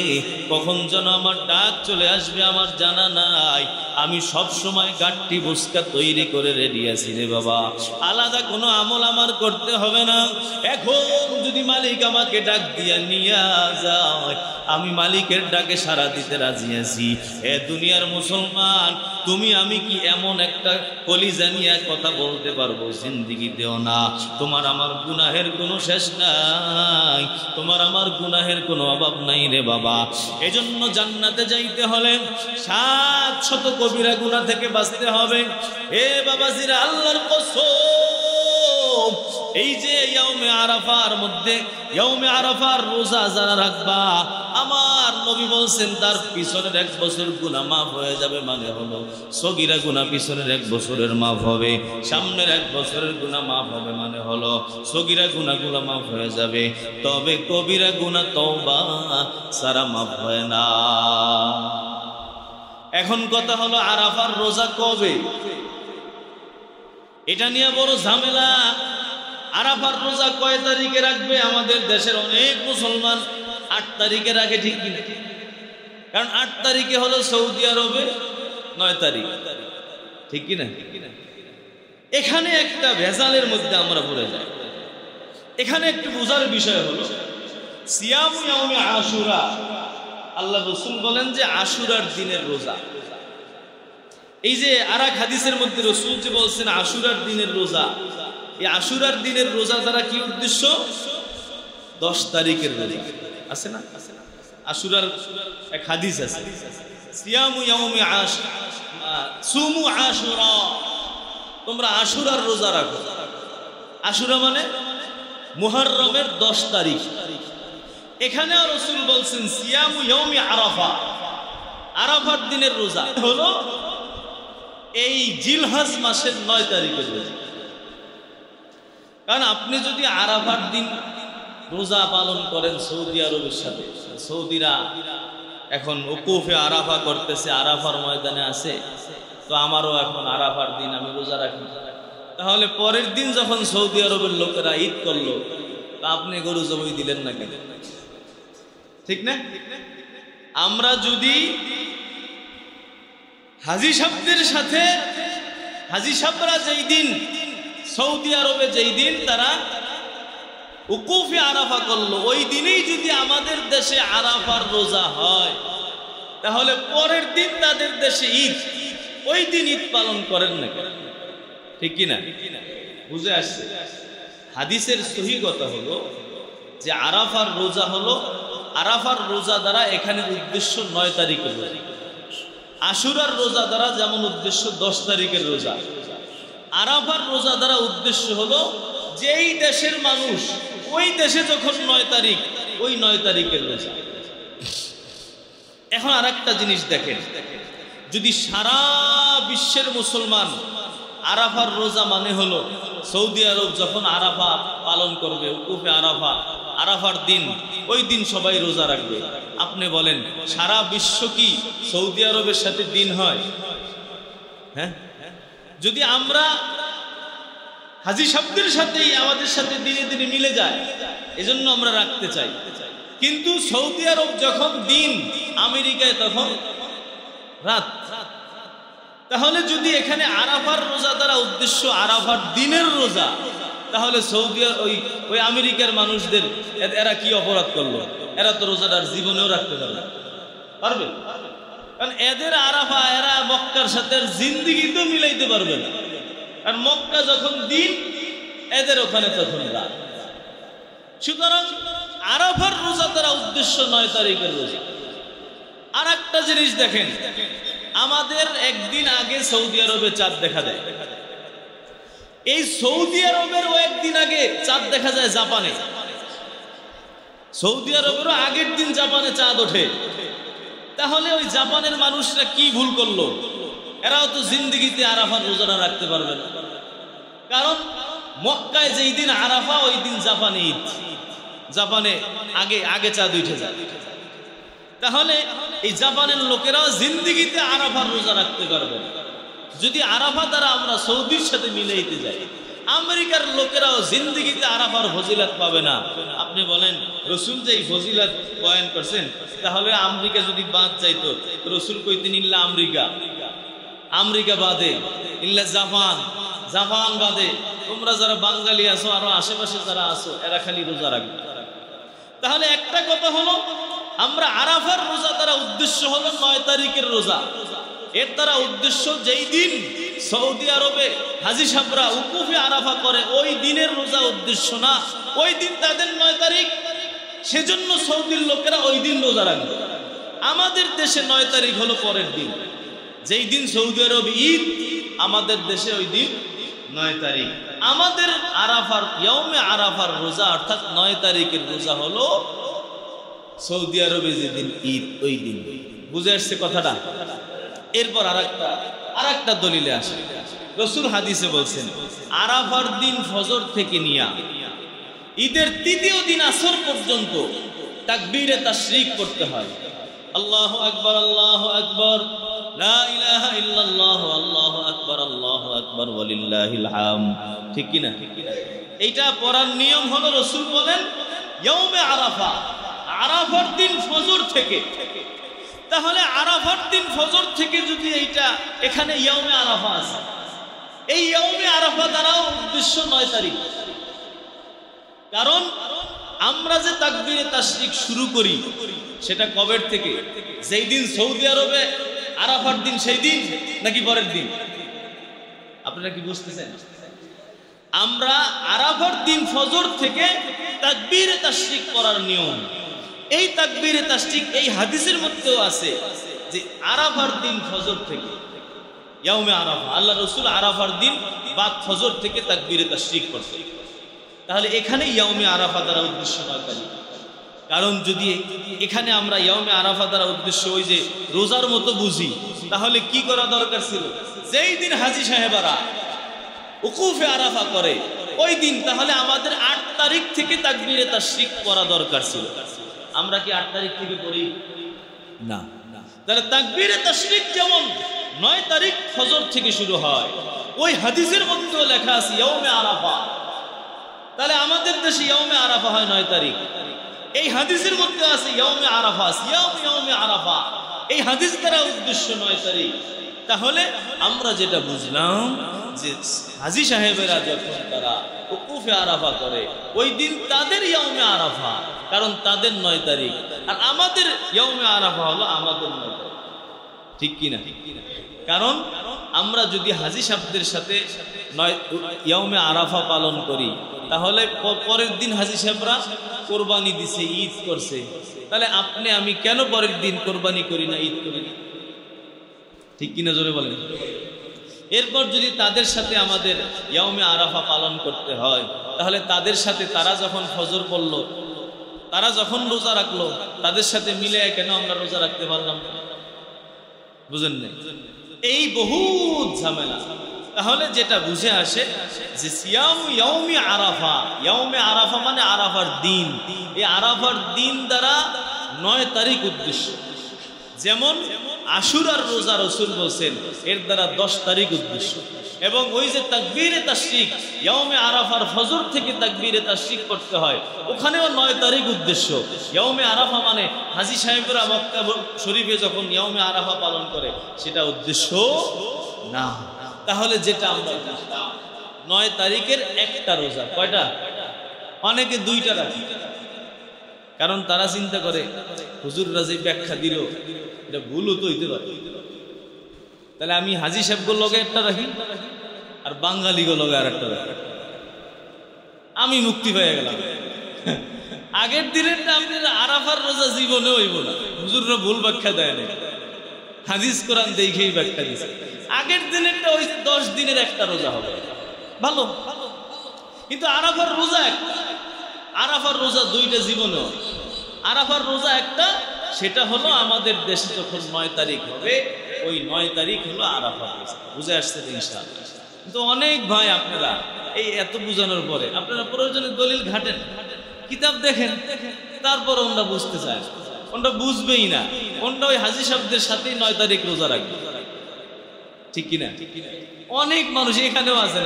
কখন যেন আমার ডাক চলে আসবে আমার জানা নাই। আমি সব সময় গাঠটি বুসকা তৈরি করে রেডি আছি রে বাবা। আলাদা কোনো আমল আমার করতে হবে না। এখন যদি মালিক আমাকে ডাক দিয়া নিয়ে যায়, আমি মালিকের ডাকে সাড়া দিতে রাজি আছি। এ দুনিয়ার মুসলমান, তুমি আমি কি এমন একটা কলিজা নিয়ে কথা বলতে পারবো? জিন্দেগিতেও না। তোমার আমার গুনাহের কোনো শেষ নাই, তোমার আমার গুনাহের কোনো অভাব নাই রে বাবা। এজন্য জান্নাতে যাইতে হলে 700 কবিরা গুনাহ থেকে বাঁচতে হবে। এ বাবাজিরা, আল্লাহর কসম, এই যে ইয়াউমে আরাফার মধ্যে, ইয়াউমে আরাফার রোজা যারা রাখবা, আমার নবী বলছেন তার পিছনের 1 বছর গুনাহ মাফ হয়ে যাবে। মানে হলো সগীরা গুনাহ পিছনের 1 বছরের মাফ হবে, সামনের 1 বছরের গুনাহ মাফ হবে। মানে হলো সগীরা গুনাহগুলো মাফ হয়ে যাবে, তবে কবিরা গুনাহ তওবা সারা মাফ হয় না। এখন কথা হলো আরাফার রোজা কবে? এটা নিয়ে বড় ঝামেলা। আরাফার রোজা কয় তারিখে রাখবে? আমাদের দেশের অনেক মুসলমান 8 তারিখে রাখে, ঠিক কিনা? কারণ 8 তারিখে হলো সৌদি আরবে 9 তারিখ, ঠিক কিনা? এখানে একটা ভেজালের মধ্যে আমরা পড়ে যাই। এখানে একটু বোঝার বিষয় হলো সিয়ামু ইয়াউমে আশুরা। আল্লাহ রাসূল বলেন যে আশুরার দিনের রোজা। এই যে আরেক হাদিসের মধ্যে রাসূল যে বলছেন আশুরার দিনের রোজা, এই আশুরার দিনের রোজা দ্বারা কি উদ্দেশ্য? 10 তারিখের রোজা আছে না? আশুরার এক হাদিস আছে, সিয়ামু ইয়াউমি সুমু আশুরা, তোমরা আশুরার রোজা রাখো। আশুরা মানে মুহররমের 10 তারিখ। এখানে রাসূল বলছেন সিয়ামু ইয়াউমি আরাফা, আরাফার দিনের রোজা হলো এই জিলহজ মাসের 9 তারিখের রোজা। কারণ আপনি যদি আরাফার দিন রোজা পালন করেন সৌদি আরবের সাথে, সৌদিরা এখন উকুফে আরাফা করতেছে, আরাফার ময়দানে আছে, তো আমারও এখন আরাফার দিন আমি রোজা রাখি। তাহলে পরের দিন যখন সৌদি আরবের লোকেরা ঈদ করলো, তা আপনি গরু জবাই দিলেন না কেন? ঠিক না? আমরা যদি হাজী সাহেবদের সাথে, হাজী সাহেবরা যেই দিন সৌদি আরবে যেই দিন তারা উকুফে আরাফা করলো, ওই দিনেই যদি আমাদের দেশে আরাফার রোজা হয়, তাহলে পরের দিন তাদের দেশে ঈদ, ওই দিন ঈদ পালন করেন না কেন? ঠিক কিনা? বুঝে আসছে? হাদিসের সহি কথা হলো যে আরাফার রোজা হলো, আরাফার রোজা দ্বারা এখানে উদ্দেশ্য 9 তারিখের রোজা। আশুরার রোজা দ্বারা যেমন উদ্দেশ্য 10 তারিখের রোজা, আরাফার রোজা দ্বারা উদ্দেশ্য হলো যেই দেশের মানুষ ওই দেশে যখন 9 তারিখ, ওই 9 তারিখের রোজা। এখন আরেকটা জিনিস দেখেন, যদি সারা বিশ্বের মুসলমান আরাফার রোজা মানে হলো সৌদি আরব যখন আরাফা পালন করবে, উকুফে আরাফা, আরাফার দিন, ওই দিন সবাই রোজা রাখবে, আপনি বলেন সারা বিশ্ব কি সৌদি আরবের সাথে দিন হয়? হ্যাঁ, যদি আমরা হাজী সাহেবদের সাথেই আমাদের সাথে দিনে দিনে মিলে যায়, এজন্য আমরা রাখতে চাই। কিন্তু সৌদি আরব যখন দিন, আমেরিকায় তখন রাত। তাহলে যদি এখানে আরাফার রোজা দ্বারা উদ্দেশ্য আরাফার দিনের রোজা, তাহলে সৌদি ওই আমেরিকার মানুষদের এরা কি অপরাধ করলো? এরা তো রোজাদার জীবনেও রাখতে পারবে, কারণ এদের আরাফা এরা মক্কার সাথে জিন্দিগিতেও মিলাইতে পারবে না। আর মক্কা যখন দিন, এদের ওখানে তখন রাত। সুতরাং আরাফার রোজা দ্বারা উদ্দেশ্য 9 তারিখের রোজা। আর একটা জিনিস দেখেন, আমাদের একদিন আগে সৌদি আরবে চাঁদ দেখা যায়। এই সৌদি আরবেরও একদিন আগে চাঁদ দেখা যায় জাপানে। সৌদি আরবেরও আগের দিন জাপানে চাঁদ ওঠে। তাহলে ওই জাপানের মানুষরা কি ভুল করলো? এরাও তো জিন্দেগিতে আরাফার রোজাটা রাখতে পারবে না, কারণ মক্কায় যেই দিন আরাফা ওই দিন জাপানে ঈদ, জাপানে আগে আগে চাঁদ উঠে যায়। তাহলে এই জাপানের লোকেরাও জিন্দেগিতে আরাফার রোজা রাখতে পারবে না। যদি আরাফা দ্বারা আমরা সৌদির সাথে মিলাইতে যাই, আমেরিকার লোকেরাও জিন্দেগিতে আরাফার ফজিলত পাবে না। আপনি বলেন রসুল যে এই ফজিলত বয়ান করছেন, তাহলে আমেরিকা যদি বাদ যাইতো, রসুল কইতেন ইল্লা আমেরিকা, আমেরিকা বাদে, ইল্লা জাপান, জাপান বাদে, তোমরা যারা বাঙালি আছো আরো আশেপাশে যারা আছো এরা খালি রোজা রাখবে। তাহলে একটা কথা হলো, আমরা আরাফার রোজা দ্বারা উদ্দেশ্য হলো 9 তারিখের রোজা। এর দ্বারা উদ্দেশ্য যেই দিন সৌদি আরবে হাজি সাহেবরা উকুফে আরাফা করে ওই দিনের রোজা উদ্দেশ্য না, ওই দিন তাদের 9 তারিখ, সেজন্য সৌদির লোকেরা ওই দিন রোজা রাখবে। আমাদের দেশে 9 তারিখ হলো পরের দিন, যেই দিন সৌদি আরব ঈদ, আমাদের দেশে ওই দিন 9 তারিখ। আমাদের আরাফার ইয়াউমে আরাফার রোজা অর্থাৎ 9 তারিখের রোজা হলো সৌদি আরবে যেদিন ঈদ ওই দিন। বুঝে আসছে কথাটা? এরপর আরেকটা দলিলে আসে, রাসূল হাদিসে বলছেন আরাফার দিন ফজর থেকে নিয়া ঈদের 3য় দিন আসর পর্যন্ত তাকবীরে তাশরিক করতে হয়। আল্লাহু আকবার, আল্লাহু আকবার, লা ইলাহা ইল্লাল্লাহ, আল্লাহু আকবার, আল্লাহু আকবার, ওয়ালিল্লাহিল হামদ। ঠিক কি না? এইটা পড়ার নিয়ম হলো, রাসূল বলেন ইয়াউমে আরাফা, আরাফার দিন ফজর থেকে। তাহলে আরাফার দিন ফজর থেকে যদি এইটা এখানে ইয়াউমে আরাফা আছে, এই ইয়াউমে আরাফা দ্বারাও উদ্দেশ্য 9 তারিখ। কারণ আমরা যে তাকবীরে তাশরিক শুরু করি সেটা কবের থেকে? যেই দিন সৌদি আরবে আরাফার দিন সেই দিন নাকি পরের দিন? আপনারা কি বুঝতেছেন? আমরা আরাফার দিন ফজর থেকে তাকবীরে তাশরিক করার নিয়ম। এই তাকবীরে তাশরিক এই হাদিসের মধ্যেও আছে যে আরাফার দিন ফজর থেকে ইয়াউমে আরাফা, আল্লাহ রাসূল আরাফার দিন বাদ ফজর থেকে তাকবীরে তাশরিক করতে। তাহলে এখানে ইয়াউমে আরাফা দ্বারা উদ্দেশ্য 9 তারিখ। কারণ যদি এখানে আমরা ইয়াউমে আরাফা দ্বারা উদ্দেশ্য ওই যে রোজার মতো বুঝি, তাহলে কি করা দরকার ছিল? যেই দিন হাজী সাহেবারা উকুফে আরাফা করে ওই দিন, তাহলে আমাদের 8 তারিখ থেকে তাকবীরে তাশরিক করা দরকার ছিল। আমরা কি 8 তারিখ থেকে করি না? তাহলে তাকবীরে তাশরিক যেমন 9 তারিখ ফজর থেকে শুরু হয়, ওই হাদিসের মধ্যেও লেখা আছে ইয়াউমে আরাফা। তাহলে আমাদের দেশে ইয়াউমে আরাফা হয় 9 তারিখ, এই হাদিসের মধ্যে আছে ইয়াউমে আরাফা, ইয়াউমে আরাফা। এই হাদিস দ্বারা উদ্দেশ্য 9 তারিখ। তাহলে আমরা যেটা বুঝলাম যে হাজী সাহেবেরা যখন তারা উকুফে আরাফা করে ওই দিন তাদের ইয়াউমে আরাফা, কারণ তাদের 9 তারিখ, আর আমাদের ইয়াউমে আরাফা হলো আমাদের 9 তারিখ। ঠিক কি না? কারণ আমরা যদি হাজী সাহেবদের সাথে ইয়াউমে আরাফা পালন করি, তাহলে পরের দিন হাজী সাহেবরা কোরবানি দিছে, ঈদ করছে, তাহলে আপনি আমি কেন পরের দিন কোরবানি করি না, ঈদ করি না? ঠিক কিনা জোরে বলেন। এরপর যদি তাদের সাথে আমাদের ইয়াউমে আরাফা পালন করতে হয়, তাহলে তাদের সাথে তারা যখন ফজর পড়লো, তারা যখন রোজা রাখলো, তাদের সাথে মিলে কেন আমরা রোজা রাখতে পারলাম না? বুঝেন নাই? এই বহুত ঝামেলা। তাহলে যেটা বুঝে আসে যে সিয়ামু ইয়াউমি আরাফা, ইয়াউমে আরাফা মানে আরাফার দিন। এই আরাফার দিন দ্বারা 9 তারিখ উদ্দেশ্য। যেমন আশুরার রোজা রাসূল বলেন এর দ্বারা 10 তারিখ উদ্দেশ্য। এবং ওই যে তাকবীরে তাশরিক ইয়াউমে আরাফার ফজর থেকে তাকবীরে তাশরিক করতে হয়, ওখানেও 9 তারিখ উদ্দেশ্য। ইয়াউমে আরাফা মানে হাজী সাহেবরা মক্কা শরীফে যখন ইয়াউমে আরাফা পালন করে সেটা উদ্দেশ্য না। তাহলে যেটা আমরা 9 তারিখের একটা রোজা, কয়টা? অনেকে 2টা রাখে, কারণ তারা চিন্তা করে হুজুররা যে ব্যাখ্যা দিল এটা ভুলও তো হইতে পারে, তাহলে আমি হাজী সাহেবগুলো লগে একটা রাখি আর বাঙালিগুলো লগে আর একটা রাখি, আমি মুক্তি পেয়ে গেলাম। আগের দিনের আপনার আরাফার রোজা জীবনে হইব না, হুজুররা ভুল ব্যাখ্যা দেয় না, হাদিস কোরআন দেখেই ব্যাখ্যা দিচ্ছে। আগের দিনেরটা ওই 10 দিনের একটা রোজা হবে, ভালো। কিন্তু আরাফার রোজা একটা, আরাফার রোজা 2টা জীবনে। আরাফার রোজা একটা, সেটা হলো আমাদের দেশে যখন 9 তারিখ হবে, ওই 9 তারিখ হলো আরাফার রোজা। বুঝে আসছে ইনশাআল্লাহ? কিন্তু অনেক ভাই আপনারা এই এত বোঝানোর পরে আপনারা প্রয়োজনে দলিল ঘাটেন, কিতাব দেখেন, তারপর আমরা বুঝতে চাই। কোনটা বুঝবেই না, কোনটা ওই হাজী সাহেবদের সাথেই 9 তারিখ রোজা রাখবে, ঠিক কিনা? অনেক মানুষ এখানেও আছেন,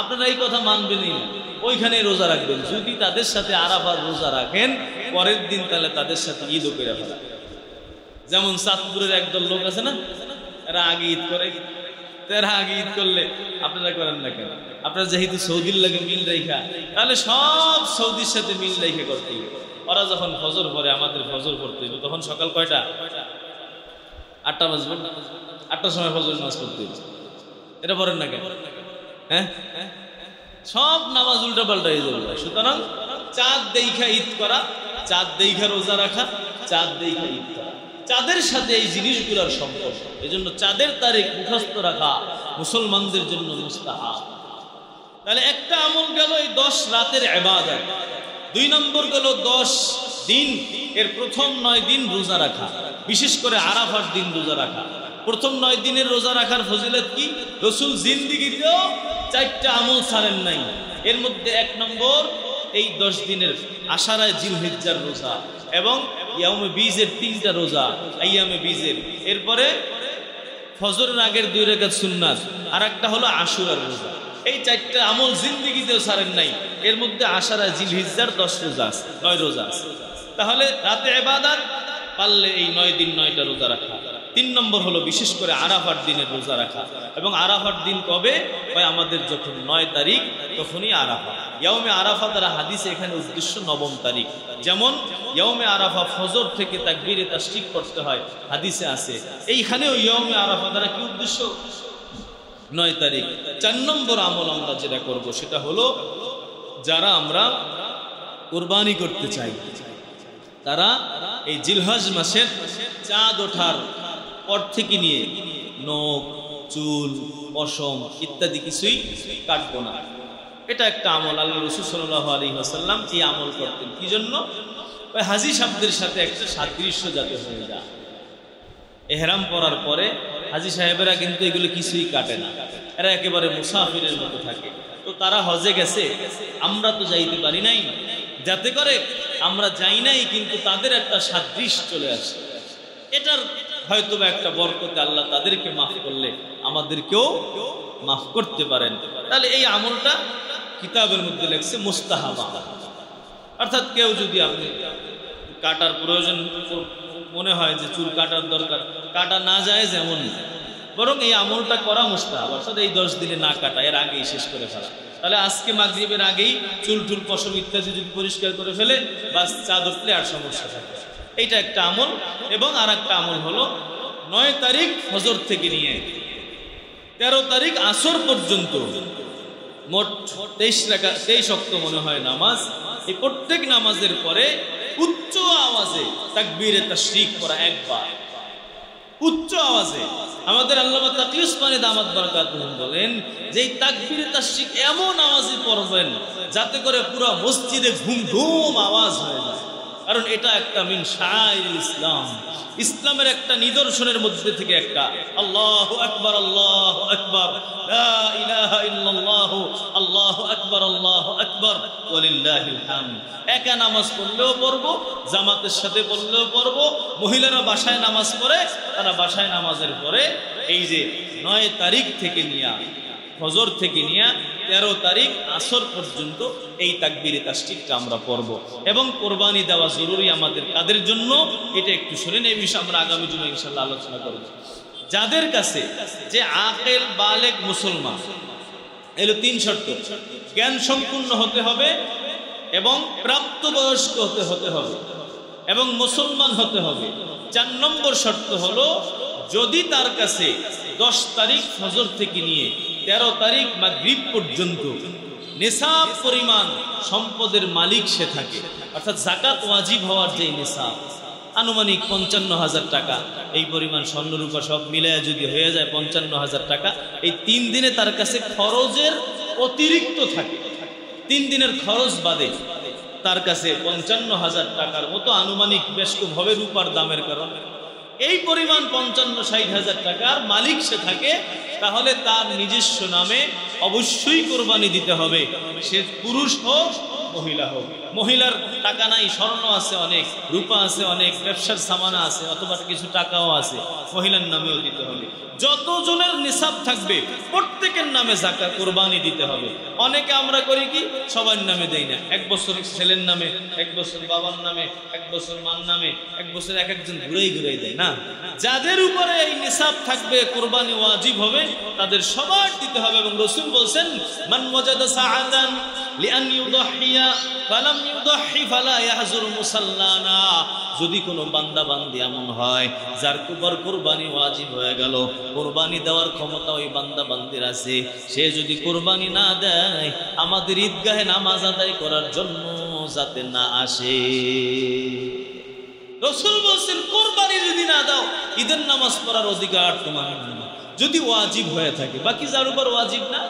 আপনারা এই কথা মানবেনই না, ওইখানে রোজা রাখবেন। যদি তাদের সাথে আরাফার রোজা রাখেন পরের দিন, তাহলে তাদের সাথে ঈদও করে ফেলা। যেমন চাঁদপুরের একদল লোক আছে না, এরা আগে ঈদ করে, এরা আগে ঈদ করলে আপনারা করেন না কেন? আপনারা যেহেতু সৌদির লাগে মিল রেখা, তাহলে সব সৌদির সাথে মিল রেখা করতে হবে। ওরা যখন ফজর পড়ে, আমাদের ফজর পড়তে হবে, তখন সকাল কয়টা? 8টা বাজবে, 8টার সময় ফজর নামাজ পড়তে হবে। এটা পড়েন না কেন? হ্যাঁ, সব নামাজ উল্টা পাল্টা হয়ে যাবে। সুতরাং চাঁদ দেখা ঈদ করা, চাঁদ দেখা রোজা রাখা, চাঁদ দেখা ঈদ করা, চাঁদের সাথে এই জিনিসগুলোর সম্পর্ক। এই জন্য চাঁদের তারিখ মুখস্থ রাখা মুসলমানদের জন্য মুস্তাহাব। তাহলে একটা আমল গেল এই 10 রাতের ইবাদত। 2 নম্বর গেল 10 দিন, এর প্রথম 9 দিন রোজা রাখা, বিশেষ করে আরাফার দিন রোজা রাখা। প্রথম 9 দিনের রোজা রাখার ফজিলত কি? রাসূল জিন্দেগিতেও 4টা আমল ছাড়েন নাই। এর মধ্যে 1 নম্বর এই 10 দিনের আশারায় জিলহিজ্জার রোজা এবং ইয়াউমে বীজের 3টা রোজা, আইয়ামে বীজের। এরপরে ফজরের আগের 2 রাকাত সুন্নাত, আর একটা হলো আশুরার রোজা। এই 4টা আমল জিন্দেগিতেও ছাড়েন নাই। এর মধ্যে আশারায় জিলহিজ্জার 10 রোজা আছে, 9 রোজা আছে। তাহলে রাতে ইবাদত, পারলে এই 9 দিন 9টা রোজা রাখা। 3 নম্বর হলো বিশেষ করে আরাফার দিনের রোজা রাখা। এবং আরাফার দিন কবে হয়? আমাদের যখন 9 তারিখ, তখনই আরাফা। ইয়াউমে আরাফা দ্বারা হাদিসে এখানে উদ্দেশ্য 9ম তারিখ। যেমন ইয়াউমে আরাফা ফজর থেকে তাকবীরে তাশরিক করতে হয়, হাদিসে আছে। এইখানেও ইয়াউমে আরাফা দ্বারা কি উদ্দেশ্য? 9 তারিখ। 4 নম্বর আমল আমরা যেটা করব সেটা হলো, যারা আমরা কুরবানি করতে চাই তারা এই জিলহজ মাসের চাঁদ ওঠার পর থেকে নিয়ে নখ, চুল, পশম ইত্যাদি কিছুই কাটবো না। এটা একটা আমল। আল্লাহ রাসূল সাল্লাল্লাহু আলাইহি ওয়াসাল্লাম এই আমল করতেন। কি জন্য? ওই হাজী সাহেবদের সাথে একটা সাদৃশ্য যাতে হয়ে যায়। ইহরাম পরার পরে হাজী সাহেবেরা কিন্তু এগুলো কিছুই কাটে না, এরা একেবারে মুসাফিরের মতো থাকে। তো তারা হজে গেছে, আমরা তো যাইতে পারি নাই, যাতে করে আমরা যাই নাই কিন্তু তাদের একটা সাদৃশ্য চলে আসে। এটার হয়তো একটা বরকতে আল্লাহ তাদেরকে মাফ করলে আমাদেরকেও মাফ করতে পারেন। তাহলে এই আমলটা কিতাবের মধ্যে লেখছে মুস্তাহাব আমল। অর্থাৎ কেউ যদি আপনি কাটার প্রয়োজন মনে হয় যে চুল কাটার দরকার, কাটা না যায় যেমন, বরং এই আমলটা করা মুস্তাহাব। অর্থাৎ এই 10 দিনে না কাটা, এর আগেই শেষ করে ফেলা। তাহলে আজকে মাগরিবের আগেই চুল টুল পশম ইত্যাদি যদি পরিষ্কার করে ফেলে, বাস চাঁদ উঠলে আর সমস্যা থাকে। এইটা একটা আমল। এবং আর একটা আমল হলো 9 তারিখ ফজর থেকে নিয়ে 13 তারিখ আসর পর্যন্ত মোট 23 ওয়াক্ত মনে হয় নামাজ। এই প্রত্যেক নামাজের পরে উচ্চ আওয়াজে তাকবীরে তাশরিক করা একবার, উচ্চ আওয়াজে। আমাদের আল্লামা তাকি উসমানী দামাত বারাকাতুহু বলেন যে এই তাকবীরে তাশরিক এমন আওয়াজে পড়বেন যাতে করে পুরো মসজিদে ঘুম ঘুম আওয়াজ হয়ে যায়। কারণ এটা একটা মিন শাআইরিল ইসলাম, ইসলামের একটা নিদর্শনের মধ্যে থেকে একটা। আল্লাহু আকবার, আল্লাহু আকবার, লা ইলাহা ইল্লাল্লাহু, আল্লাহু আকবার, আল্লাহু আকবার, ওয়ালিল্লাহিল হামদ। একা নামাজ পড়লেও পড়বো, জামাতের সাথে পড়লেও পড়বো। মহিলারা বাসায় নামাজ পড়ে, তারা বাসায় নামাজের পরে এই যে 9 তারিখ থেকে নিয়ে ফজর থেকে নিয়ে 13 তারিখ আসর পর্যন্ত এই তাকবীরে তাশরিকটা আমরা পড়ব। এবং কোরবানি দেওয়া জরুরি আমাদের কাদের জন্য, এটা একটু শুনেন। এই বিষয়ে আমরা আগামী জুমে ইনশাআল্লাহ আলোচনা করব। যাদের কাছে যে আকিল বালেগ মুসলমান, এগুলো 3 শর্ত: জ্ঞান সম্পূর্ণ হতে হবে, এবং প্রাপ্তবয়স্ক হতে হবে, এবং মুসলমান হতে হবে। 4 নম্বর শর্ত হলো, যদি তার কাছে 10 তারিখ ফজর থেকে নিয়ে 13 তারিখ মাগরিব পর্যন্ত নিসাব পরিমাণ সম্পদের মালিক সে থাকে, অর্থাৎ যাকাত ওয়াজিব হওয়ার যে নিসাব আনুমানিক 55,000 টাকা, এই পরিমাণ স্বর্ণরূপা সব মিলায় যদি হয়ে যায় 55,000 টাকা, এই 3 দিনে তার কাছে খরচের অতিরিক্ত থাকে। 3 দিনের খরচ বাদে তার কাছে 55,000 টাকার মতো আনুমানিক বেশ কম হবে রূপার দামের কারণে। এই পরিমাণ 55-60,000 টাকার মালিক সে থাকে, তাহলে তার নিজস্ব নামে অবশ্যই কোরবানি দিতে হবে, সে পুরুষ হোক মহিলা হোক। মহিলার টাকা নাই, স্বর্ণ আছে অনেক, রূপা আছে অনেক, ব্যবসার সামানা আছে, অথবা কিছু টাকাও আছে, মহিলার নামেও দিতে হবে। যতজনের নিসাব থাকবে প্রত্যেকের নামে যাকাত কুরবানি দিতে হবে। অনেকে আমরা করি কি, সবার নামে দেই না, 1 বছর ছেলের নামে, 1 বছর বাবার নামে, 1 বছর মার নামে, 1 বছর এক একজন ঘুরেই দেয় না। যাদের উপরে এই নিসাব থাকবে, কুরবানি ওয়াজিব হবে, তাদের সবার দিতে হবে। এবং রাসূল বলেন, মান ওয়াজাদা সাআতান লিআন ইউদহিয়া ফালাম ইউদহি ফালা ইয়াহজুর মুসাল্লানা। যদি কোনো বান্দা বান্দি এমন হয় যার উপর কুরবানি ওয়াজিব হয়ে গেল, কুরবানি দেওয়ার ক্ষমতা ওই বান্দা বান্দির আছে, সে যদি কুরবানি না দেয় আমাদের ঈদগাহে নামাজ আদায় করার জন্য যাতে না আসে। রাসূল বলেন, কুরবানি যদি না দাও ঈদের নামাজ পড়ার অধিকার তোমার নেই, যদি ওয়াজিব হয়ে থাকে। বাকি যার উপর ওয়াজিব না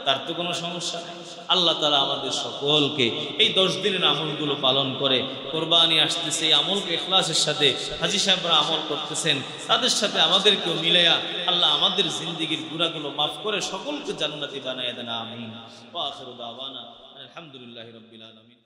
তার তো কোনো সমস্যা নেই। আল্লাহ তাআলা আমাদের সকলকে এই 10 দিনের আমলগুলো পালন করে, কোরবানি আসতেছে এই আমলকে ইখলাসের সাথে হাজী সাহেবরা আমল করতেছেন, তাদের সাথে আমাদেরকেও মিলাইয়া আল্লাহ আমাদের জিন্দেগির গুনাহগুলো মাফ করে সকলকে জান্নাতি বানায় দেন। আমিন। ওয়া আখিরু দাওয়ানা আলহামদুলিল্লাহি রাব্বিল আলামিন।